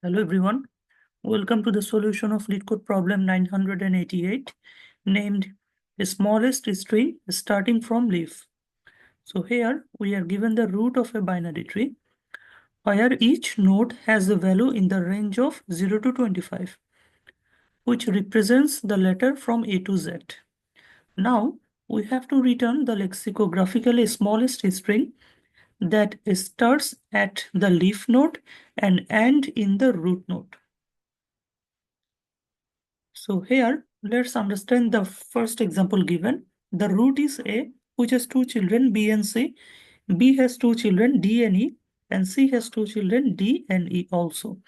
Hello everyone, welcome to the solution of LeetCode problem 988 named the smallest string starting from leaf. So here we are given the root of a binary tree where each node has a value in the range of 0 to 25 which represents the letter from A to Z. Now we have to return the lexicographically smallest string that starts at the leaf node and end in the root node. So here, let's understand the first example given. The root is A, which has two children, B and C. B has two children, D and E, and C has two children, D and E also.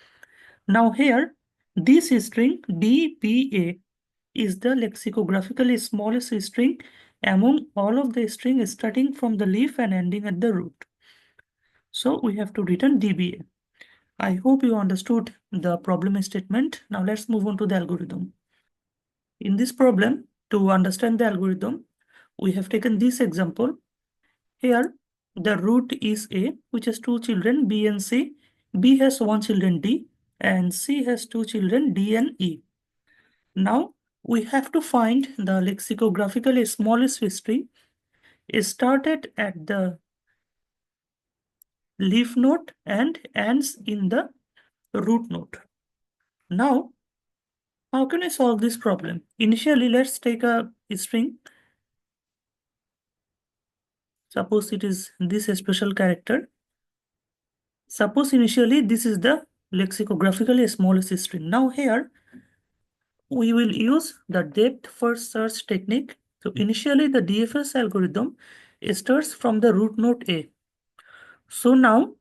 Now here, this string DBA is the lexicographically smallest string among all of the strings starting from the leaf and ending at the root. So we have to return DBA. I hope you understood the problem statement. Now let's move on to the algorithm. In this problem, to understand the algorithm, we have taken this example. Here, the root is A, which has two children, B and C. B has one children, D, and C has two children, D and E. Now, we have to find the lexicographically smallest string started at the leaf node and ends in the root node. Now, how can I solve this problem? Initially, let's take a string. Suppose it is this special character. Suppose initially this is the lexicographically smallest string. Now here we will use the depth first search technique. So initially the DFS algorithm starts from the root node A. So now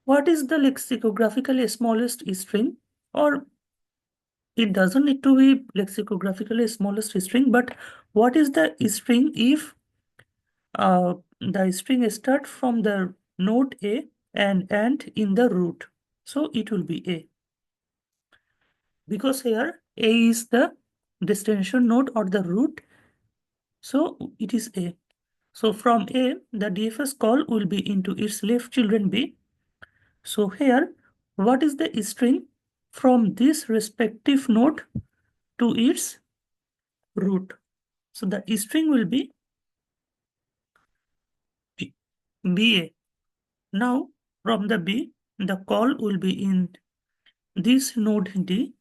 what is the lexicographically smallest string? Or it doesn't need to be lexicographically smallest string, but what is the string if the string start from the node A and end in the root? So it will be A. Because here A is the destination node or the root, so it is A. So from A, the DFS call will be into its left children B. So here, what is the string from this respective node to its root? So the string will be BA. Now from the B, the call will be in this node D.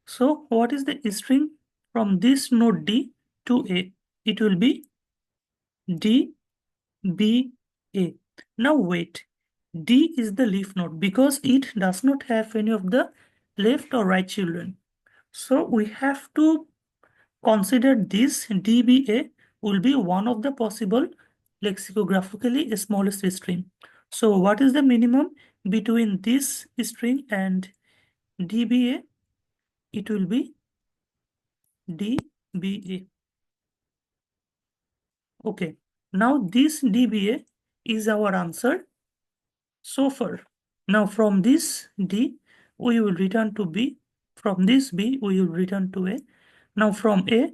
So what is the string from this node D to A? It will be D, B, A. Now wait, D is the leaf node because it does not have any of the left or right children. So we have to consider this DBA will be one of the possible lexicographically smallest string. So what is the minimum between this string and DBA? It will be DBA. Okay, now this DBA is our answer so far. Now from this D, we will return to B. From this B, we will return to A. Now from A,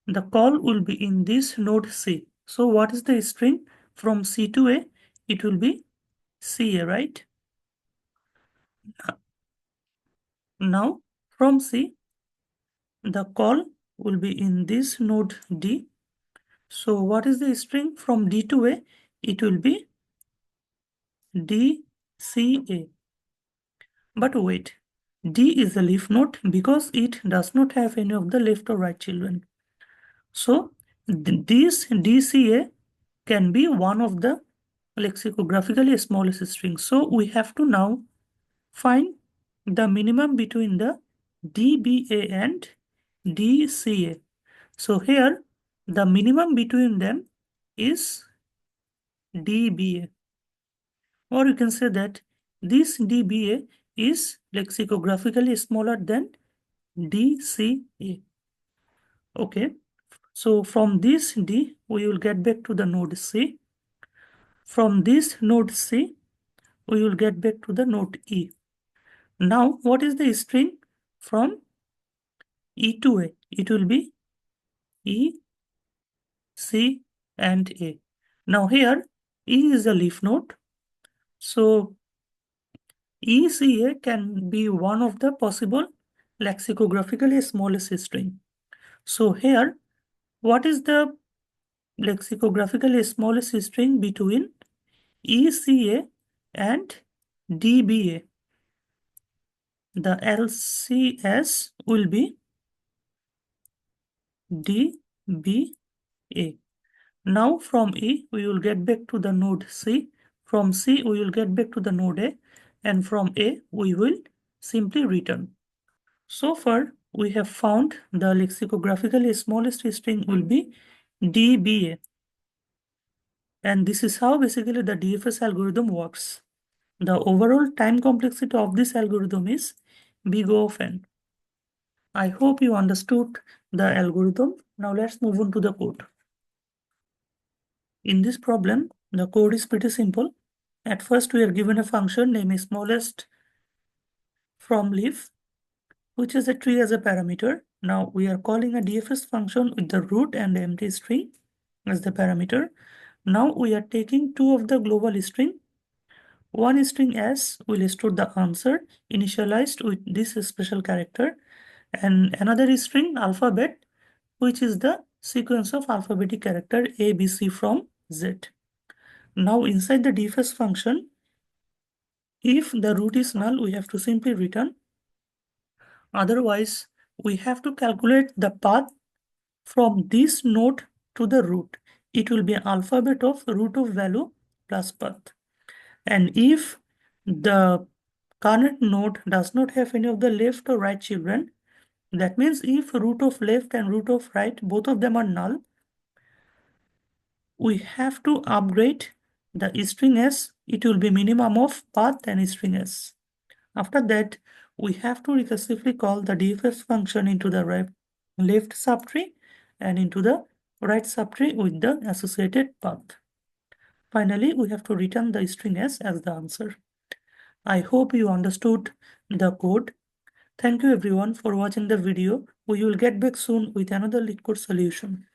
the call will be in this node C. So what is the string from C to A? It will be CA, right? Now from C, the call will be in this node D. So what is the string from D to A? It will be DCA. But wait, D is a leaf node because it does not have any of the left or right children. So this DCA can be one of the lexicographically smallest strings. So we have to now find the minimum between the DBA and DCA. So here the minimum between them is DBA. Or you can say that this DBA is lexicographically smaller than DCA. Okay, so from this D, we will get back to the node C. From this node C, we will get back to the node E. Now, what is the string from E to A? It will be E, C, and A. Now here, E is a leaf node. So ECA can be one of the possible lexicographically smallest string. So here, what is the lexicographically smallest string between ECA and DBA? The LCS will be DBA. Now from E, we will get back to the node C. From C, we will get back to the node A. And from A, we will simply return. So far, we have found the lexicographically smallest string will be DBA. And this is how basically the DFS algorithm works. The overall time complexity of this algorithm is big O of n. I hope you understood the algorithm. Now let's move on to the code. In this problem, the code is pretty simple. At first, we are given a function named smallest from leaf, which is a tree as a parameter. Now we are calling a DFS function with the root and the empty string as the parameter. Now we are taking two of the global string. One string s will store the answer initialized with this special character, and another string alphabet, which is the sequence of alphabetic character A, B, C from Z. Now inside the DFS function, if the root is null, we have to simply return. Otherwise, we have to calculate the path from this node to the root. It will be an alphabet of root of value plus path. And if the current node does not have any of the left or right children, that means if root of left and root of right, both of them are null, we have to upgrade the string s. It will be minimum of path and string s. After that, we have to recursively call the DFS function into the left subtree and into the right subtree with the associated path. Finally, we have to return the string s as the answer. I hope you understood the code. Thank you everyone for watching the video. We will get back soon with another LeetCode solution.